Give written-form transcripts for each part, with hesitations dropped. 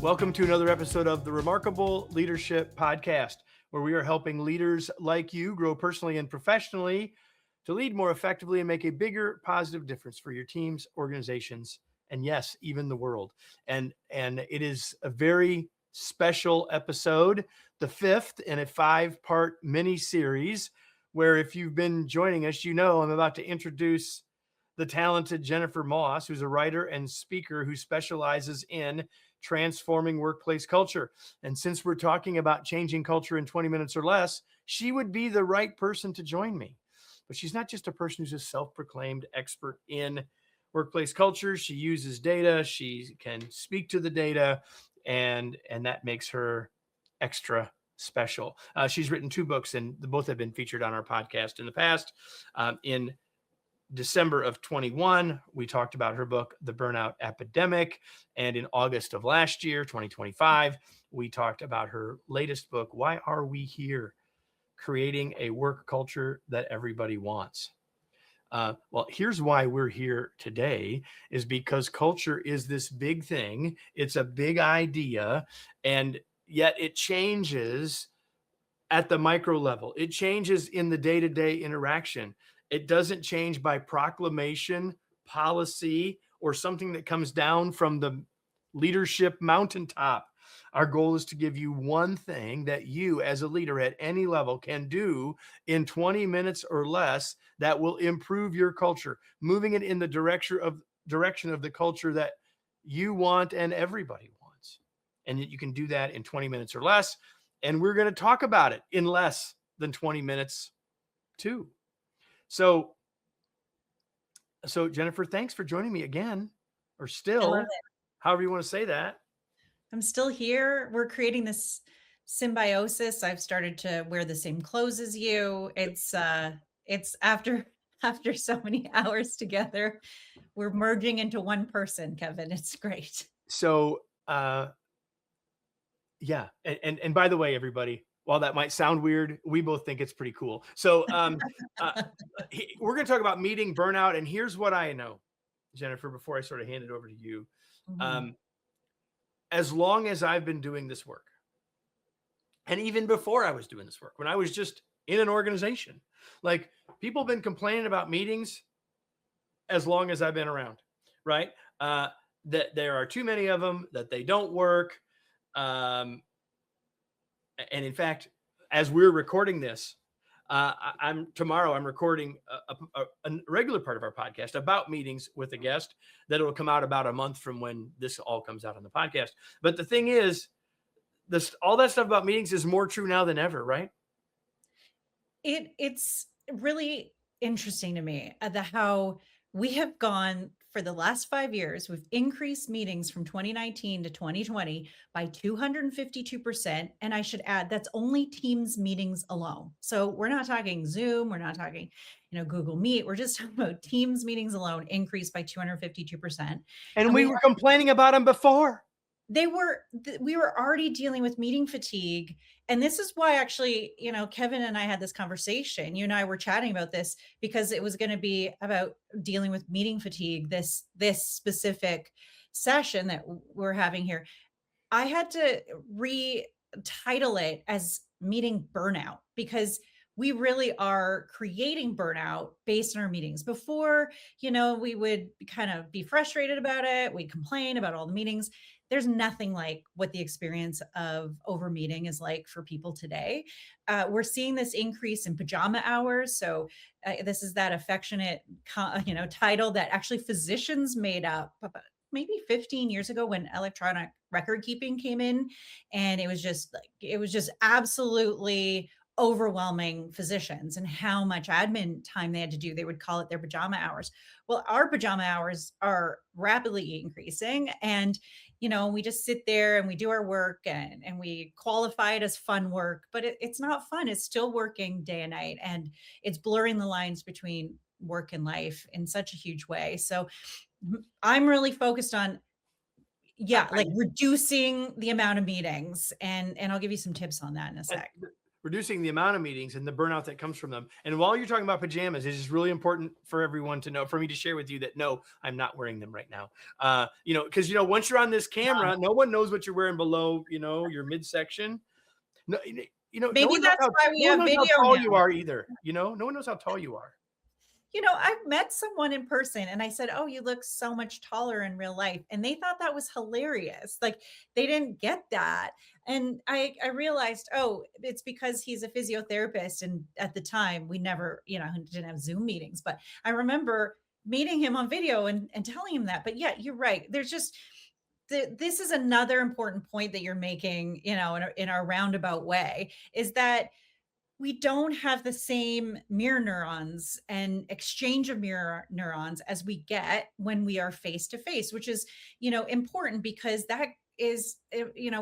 Welcome to another episode of the Remarkable Leadership Podcast, where we are helping leaders like you grow personally and professionally to lead more effectively and make a bigger positive difference for your teams, organizations, and yes, even the world. And it is a very special episode, the fifth in a 5-part mini series, where if you've been joining us, you know I'm about to introduce the talented Jennifer Moss, who's a writer and speaker who specializes in transforming workplace culture. And since we're talking about changing culture in 20 minutes or less, she would be the right person to join me. But she's not just a person who's a self-proclaimed expert in workplace culture. She uses data, she can speak to the data, and that makes her extra special. She's written 2 books, and both have been featured on our podcast in the past. In December of 21, we talked about her book, The Burnout Epidemic. And in August of last year, 2025, we talked about her latest book, Why Are We Here? Creating a Work Culture That Everybody Wants. Well, here's why we're here today, is because culture is this big thing. It's a big idea, and yet it changes at the micro level. It changes in the day-to-day interaction. It doesn't change by proclamation, policy, or something that comes down from the leadership mountaintop. Our goal is to give you one thing that you as a leader at any level can do in 20 minutes or less that will improve your culture, moving it in the direction of the culture that you want and everybody wants. And you can do that in 20 minutes or less. And we're going to talk about it in less than 20 minutes too. So Jennifer, thanks for joining me again, or still, however you want to say that. I'm still here. We're creating this symbiosis. I've started to wear the same clothes as you. It's after so many hours together, we're merging into one person, Kevin. It's great. So, yeah. And by the way, everybody, while that might sound weird, we both think it's pretty cool. So we're going to talk about meeting burnout. And here's what I know, Jennifer, before I sort of hand it over to you. Mm-hmm. As long as I've been doing this work, and even before I was doing this work, when I was just in an organization, like, people have been complaining about meetings as long as I've been around, right? That there are too many of them, that they don't work. And in fact, as we're recording this, tomorrow I'm recording a regular part of our podcast about meetings with a guest that will come out about a month from when this all comes out on the podcast. But the thing is, all that stuff about meetings is more true now than ever, right? It's really interesting to me how we have gone for the last 5 years. We've increased meetings from 2019 to 2020 by 252%. And I should add, that's only Teams meetings alone. So we're not talking Zoom. We're not talking, Google Meet. We're just talking about Teams meetings alone increased by 252%. And we were complaining about them before. We were already dealing with meeting fatigue. And this is why actually, Kevin and I had this conversation. You and I were chatting about this because it was going to be about dealing with meeting fatigue, this specific session that we're having here. I had to retitle it as meeting burnout, because we really are creating burnout based on our meetings. Before, we would kind of be frustrated about it. We'd complain about all the meetings. There's nothing like what the experience of over meeting is like for people today. We're seeing this increase in pajama hours. So this is that affectionate, title that actually physicians made up about maybe 15 years ago when electronic record keeping came in. And it was just absolutely overwhelming physicians and how much admin time they had to do. They would call it their pajama hours. Well, our pajama hours are rapidly increasing, and we just sit there and we do our work and we qualify it as fun work, but it's not fun. It's still working day and night, and it's blurring the lines between work and life in such a huge way. So I'm really focused on reducing the amount of meetings, and I'll give you some tips on that in a sec. reducing the amount of meetings and the burnout that comes from them. And while you're talking about pajamas, it is really important for everyone to know, for me to share with you that no, I'm not wearing them right now. Because once you're on this camera, no one knows what you're wearing below, your midsection. No, no Maybe one knows that's why we have how video tall you now. are either. No one knows how tall you are. I've met someone in person and I said, "Oh, you look so much taller in real life." And they thought that was hilarious. Like they didn't get that. And I realized, oh, it's because he's a physiotherapist. And at the time we never, didn't have Zoom meetings, but I remember meeting him on video and telling him that. But yeah, you're right. There's just this is another important point that you're making, in our roundabout way, is that we don't have the same mirror neurons and exchange of mirror neurons as we get when we are face to face, which is, important because that is,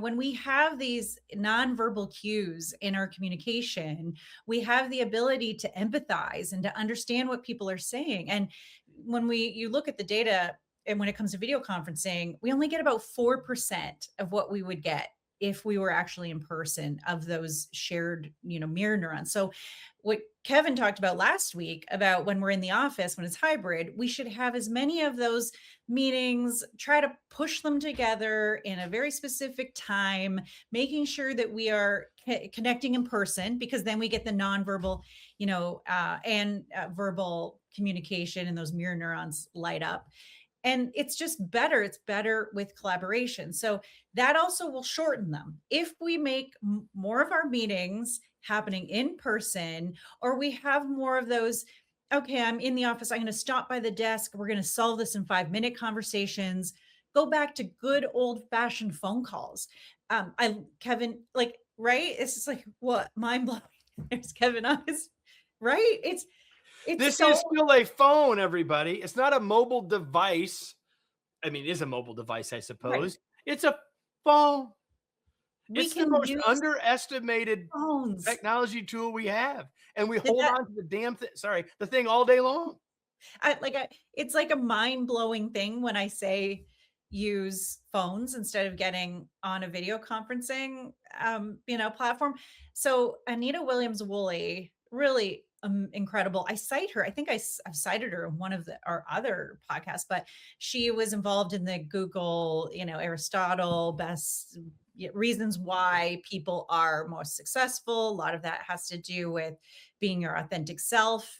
when we have these nonverbal cues in our communication, we have the ability to empathize and to understand what people are saying. And when you look at the data, and when it comes to video conferencing, we only get about 4% of what we would get if we were actually in person of those shared, mirror neurons. So what Kevin talked about last week about when we're in the office, when it's hybrid, we should have as many of those meetings, try to push them together in a very specific time, making sure that we are connecting in person, because then we get the nonverbal, and verbal communication, and those mirror neurons light up. And it's just better. It's better with collaboration. So that also will shorten them. If we make more of our meetings happening in person, or we have more of those, okay, I'm in the office, I'm going to stop by the desk, we're going to solve this in 5-minute conversations, go back to good old fashioned phone calls. Kevin, like, right? It's just like, what? Mind blowing. There's Kevin eyes, right? This so is still a phone, everybody. It's not a mobile device. I mean, it is a mobile device, I right. suppose. It's a phone. We It's the can most use underestimated phones. technology tool we have. And we Did hold that on to the thing all day long. it's like a mind-blowing thing when I say use phones instead of getting on a video conferencing, platform. So Anita Williams Woolley, really incredible. I cite her. I think I've cited her in one of our other podcasts, but she was involved in the Google, Aristotle best reasons why people are most successful. A lot of that has to do with being your authentic self,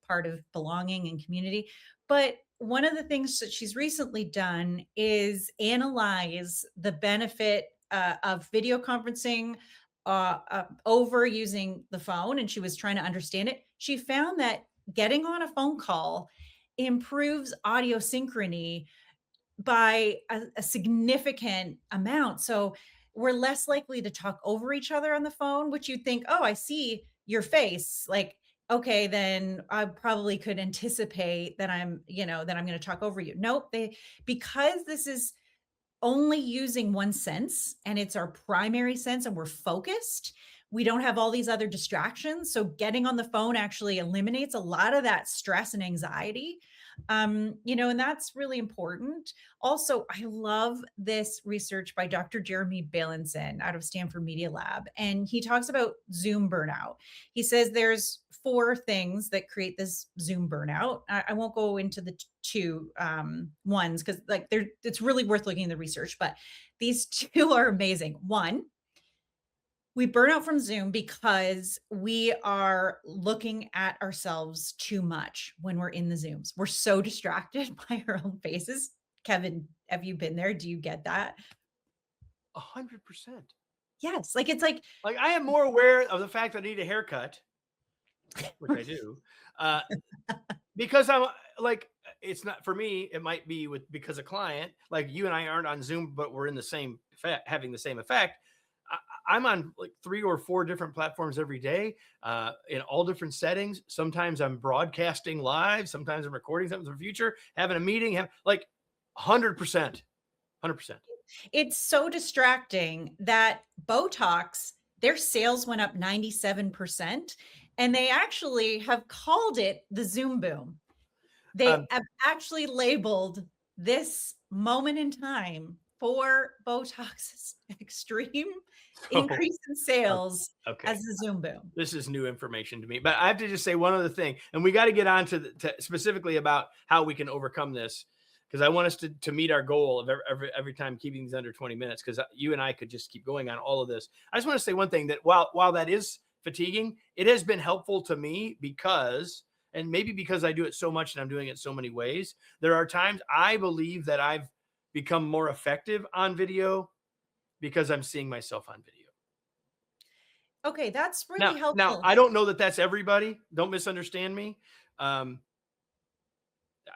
part of belonging and community. But one of the things that she's recently done is analyze the benefit of video conferencing over using the phone. And she was trying to understand it. She found that getting on a phone call improves audio synchrony by a significant amount. So we're less likely to talk over each other on the phone, which you think, oh, I see your face. Like, okay, then I probably could anticipate that that I'm going to talk over you. Nope. Because this is only using one sense and it's our primary sense and we're focused, we don't have all these other distractions. So getting on the phone actually eliminates a lot of that stress and anxiety. And that's really important. Also, I love this research by Dr. Jeremy Bailenson out of Stanford Media Lab. And he talks about Zoom burnout. He says there's 4 things that create this Zoom burnout. I won't go into the two ones because it's really worth looking at the research, but these 2 are amazing. One, we burn out from Zoom because we are looking at ourselves too much when we're in the Zooms. We're so distracted by our own faces. Kevin, have you been there? Do you get that? 100%. Yes. It's like I am more aware of the fact that I need a haircut, which I do, because I'm like, it's not for me. It might be because a client like you and I aren't on Zoom, but we're in the same having the same effect. I'm on like 3 or 4 different platforms every day, in all different settings. Sometimes I'm broadcasting live. Sometimes I'm recording something for the future, having a meeting, 100%. it's so distracting that Botox, their sales went up 97%, and they actually have called it the Zoom boom. They have actually labeled this moment in time for Botox's extreme So, increase in okay. sales Okay. as the Zoom boom. This is new information to me, but I have to just say one other thing, and we got to get on to specifically about how we can overcome this, because I want us to meet our goal of every time keeping these under 20 minutes. Because you and I could just keep going on all of this. I just want to say one thing, that while that is fatiguing, it has been helpful to me because, and maybe because I do it so much and I'm doing it so many ways, there are times I believe that I've become more effective on video because I'm seeing myself on video. Okay, that's Now really now, helpful. I don't know that that's everybody, don't misunderstand me. Um,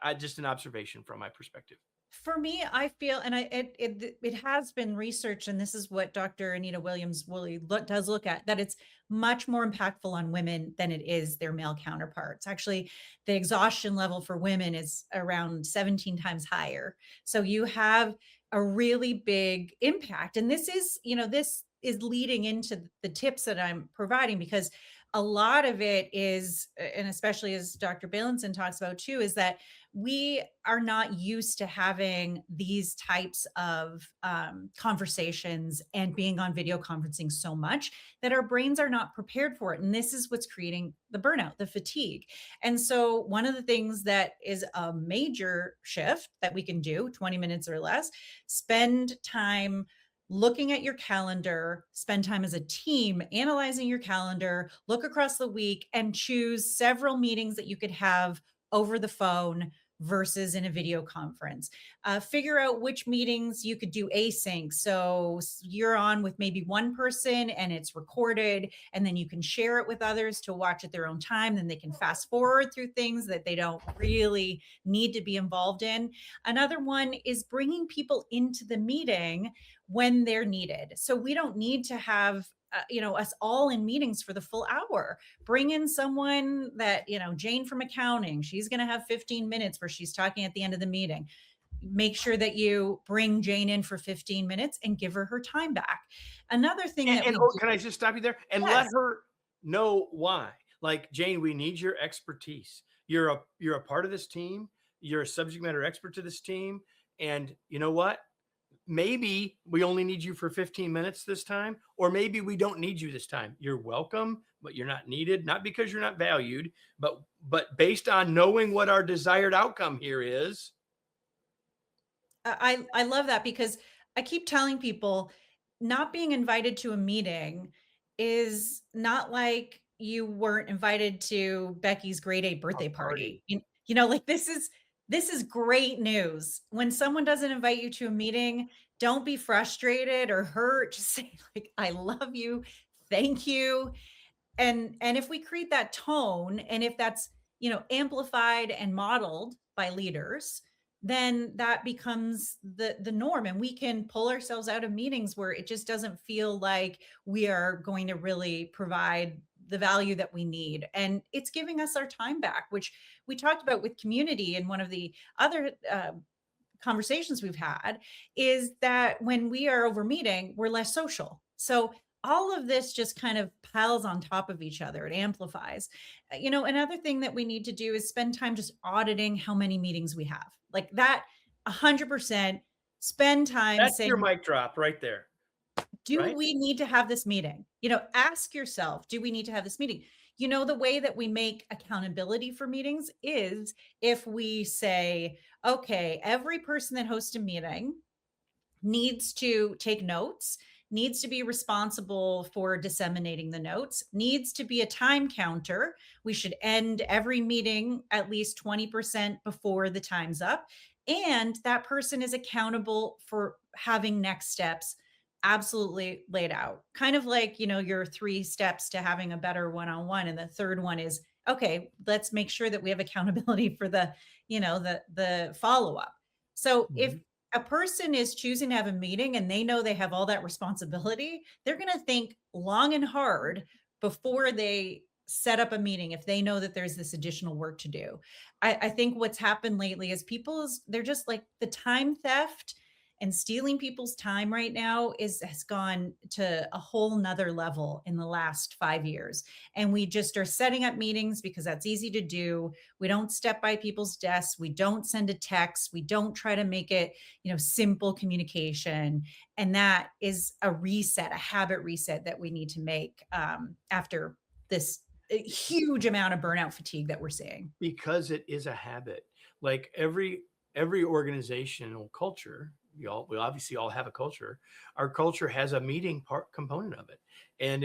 I just an observation from my perspective. For me, I feel, and it has been researched, and this is what Dr. Anita Williams Woolley does look at, that it's much more impactful on women than it is their male counterparts. Actually, the exhaustion level for women is around 17 times higher. So you have a really big impact. And this is leading into the tips that I'm providing, because a lot of it is, and especially as Dr. Balinson talks about too, is that we are not used to having these types of conversations and being on video conferencing so much that our brains are not prepared for it. And this is what's creating the burnout, the fatigue. And so, one of the things that is a major shift that we can do, 20 minutes or less, spend time looking at your calendar, spend time as a team analyzing your calendar, look across the week and choose several meetings that you could have over the phone versus in a video conference. Figure out which meetings you could do async. So you're on with maybe one person and it's recorded, and then you can share it with others to watch at their own time. Then they can fast forward through things that they don't really need to be involved in. Another one is bringing people into the meeting when they're needed. So we don't need to have us all in meetings for the full hour. Bring in someone that, Jane from accounting, she's going to have 15 minutes where she's talking at the end of the meeting. Make sure that you bring Jane in for 15 minutes and give her her time back. Another thing that And we oh, do, can I just stop you there and let yes, her know why? Like, Jane, we need your expertise. You're a part of this team. You're a subject matter expert to this team. And you know what? Maybe we only need you for 15 minutes this time, or maybe we don't need you this time. You're welcome, but you're not needed, not because you're not valued, but based on knowing what our desired outcome here is. I love that, because I keep telling people not being invited to a meeting is not like you weren't invited to Becky's grade 8 A birthday party. party. Like, this is great news. When someone doesn't invite you to a meeting, don't be frustrated or hurt. Just say, like, I love you. Thank you. And if we create that tone, and if that's amplified and modeled by leaders, then that becomes the norm, and we can pull ourselves out of meetings where it just doesn't feel like we are going to really provide the value that we need, and it's giving us our time back, which we talked about with community. And one of the other conversations we've had is that when we are over meeting, we're less social. So all of this just kind of piles on top of each other. It amplifies. Another thing that we need to do is spend time just auditing how many meetings we have. Like that, 100% spend time That's your saying, mic drop right there, do right? we need to have this meeting? Ask yourself, do we need to have this meeting? The way that we make accountability for meetings is if we say, okay, every person that hosts a meeting needs to take notes, needs to be responsible for disseminating the notes, needs to be a time counter. We should end every meeting at least 20% before the time's up. And that person is accountable for having next steps absolutely laid out. Kind of like, your 3 steps to having a better one-on-one. And the third one is, okay, let's make sure that we have accountability for the follow-up. So if Mhm. a person is choosing to have a meeting and they know they have all that responsibility, they're going to think long and hard before they set up a meeting if they know that there's this additional work to do. I think what's happened lately is they're just like, the time theft and stealing people's time right now has gone to a whole nother level in the last 5 years. And we just are setting up meetings because that's easy to do. We don't step by people's desks. We don't send a text. We don't try to make it, simple communication. And that is a reset, a habit reset that we need to make after this huge amount of burnout fatigue that we're seeing. Because it is a habit. Like every organizational culture, we obviously all have a culture. Our culture has a meeting part component of it. And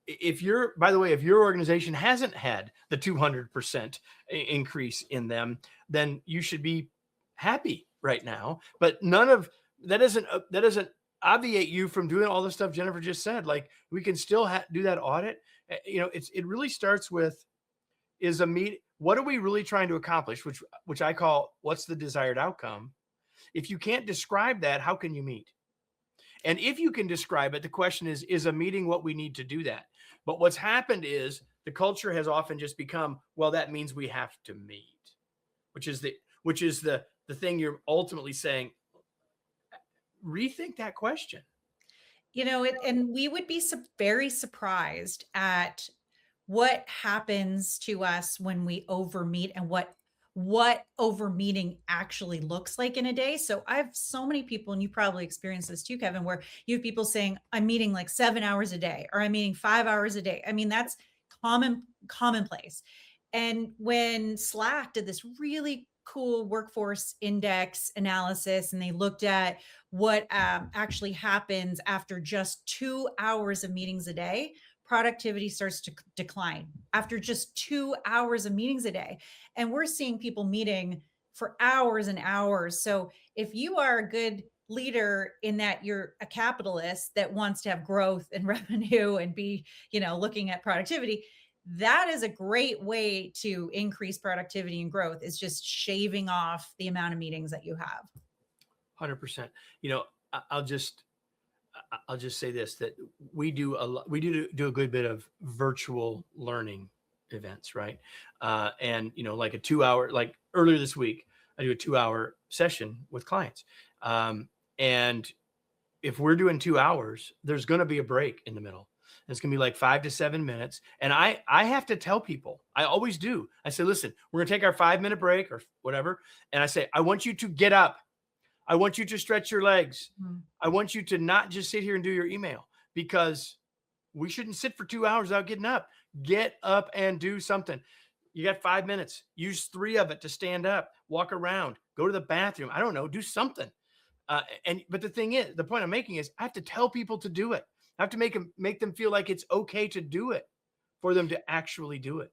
if you're, by the way, if your organization hasn't had the 200% increase in them, then you should be happy right now. But none of that doesn't obviate you from doing all the stuff Jennifer just said. Like, we can still do that audit. It really starts with, what are we really trying to accomplish, which I call, what's the desired outcome? If you can't describe that, how can you meet? And if you can describe it, the question is a meeting what we need to do that? But what's happened is the culture has often just become, well, that means we have to meet, which is the thing you're ultimately saying. Rethink that question. And we would be very surprised at what happens to us when we overmeet, and what overmeeting actually looks like in a day. So I have so many people, and you probably experienced this too, Kevin, where you have people saying, I'm meeting like 7 hours a day, or I'm meeting 5 hours a day. I mean, that's commonplace. And when Slack did this really cool workforce index analysis, and they looked at what actually happens after just 2 hours of meetings a day, productivity starts to decline after just 2 hours of meetings a day. And we're seeing people meeting for hours and hours. So if you are a good leader in that you're a capitalist that wants to have growth and revenue and be, looking at productivity, that is a great way to increase productivity and growth, is just shaving off the amount of meetings that you have. 100%. I'll just say this, that we do a good bit of virtual learning events, right? And like a 2-hour, like earlier this week, I do a 2-hour session with clients. And if we're doing 2 hours, there's going to be a break in the middle. It's going to be like 5 to 7 minutes. And I have to tell people, I always do. I say, listen, we're going to take our 5-minute break or whatever. And I say, I want you to get up. I want you to stretch your legs. Mm-hmm. I want you to not just sit here and do your email, because we shouldn't sit for 2 hours without getting up. Get up and do something. You got 5 minutes. Use 3 of it to stand up, walk around, go to the bathroom. I don't know, do something. But the thing is, the point I'm making is, I have to tell people to do it. I have to make them feel like it's okay to do it, for them to actually do it.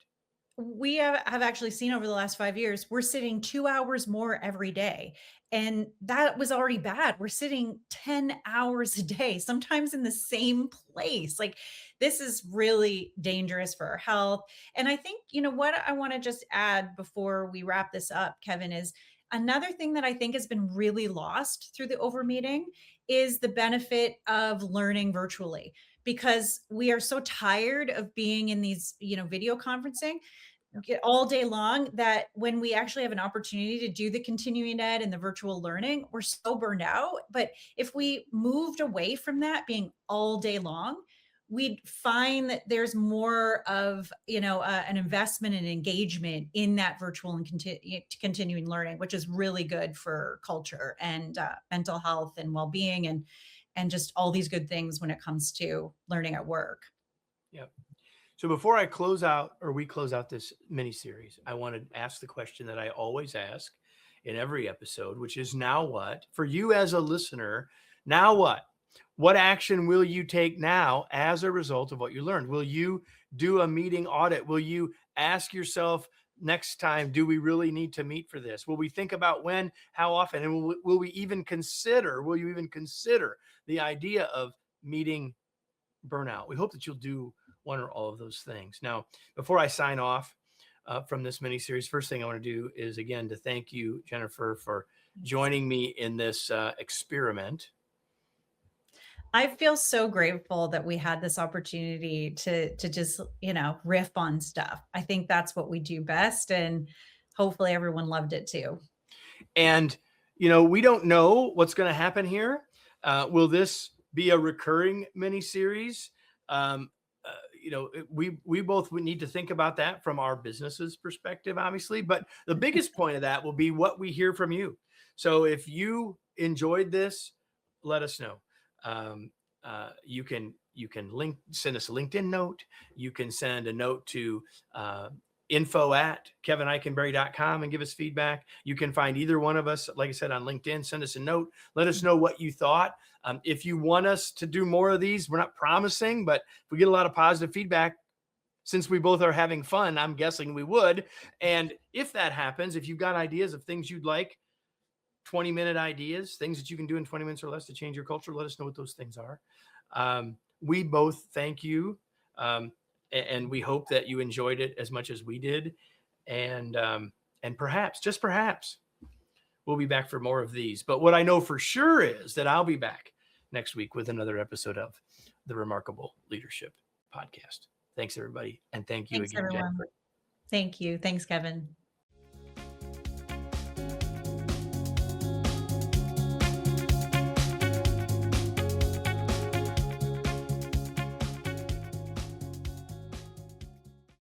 We have actually seen over the last 5 years, we're sitting 2 hours more every day. And that was already bad. We're sitting 10 hours a day, sometimes in the same place. Like, this is really dangerous for our health. And I think, what I want to just add before we wrap this up, Kevin, is another thing that I think has been really lost through the overmeeting is the benefit of learning virtually, because we are so tired of being in these, video conferencing all day long, that when we actually have an opportunity to do the continuing ed and the virtual learning, we're so burned out. But if we moved away from that being all day long, we'd find that there's more of, an investment and engagement in that virtual and continuing learning, which is really good for culture and mental health and well-being, and just all these good things when it comes to learning at work. Yep. So before we close out this mini series, I want to ask the question that I always ask in every episode, which is, now what? For you as a listener, now what? What action will you take now as a result of what you learned? Will you do a meeting audit? Will you ask yourself next time, do we really need to meet for this? Will we think about when, how often? And will you even consider the idea of meeting burnout? We hope that you'll do one or all of those things. Now, before I sign off from this mini series, first thing I want to do is, again, to thank you, Jennifer, for joining me in this experiment. I feel so grateful that we had this opportunity to just, riff on stuff. I think that's what we do best, and hopefully everyone loved it too. And we don't know what's going to happen here. Will this be a recurring mini series? We both would need to think about that from our business's perspective, obviously. But the biggest point of that will be what we hear from you. So if you enjoyed this, let us know. You can send us a LinkedIn note. You can send a note to info@kevineikenberry.com and give us feedback. You can find either one of us, like I said, on LinkedIn. Send us a note. Let us know what you thought. If you want us to do more of these, we're not promising, but if we get a lot of positive feedback, since we both are having fun, I'm guessing we would. And if that happens, if you've got ideas of things you'd like, 20-minute ideas, things that you can do in 20 minutes or less to change your culture, let us know what those things are. We both thank you. And we hope that you enjoyed it as much as we did. And perhaps, just perhaps, we'll be back for more of these. But what I know for sure is that I'll be back next week with another episode of the Remarkable Leadership Podcast. Thanks, everybody. And thank you Thanks, again, everyone. Jennifer. Thank you. Thanks, Kevin.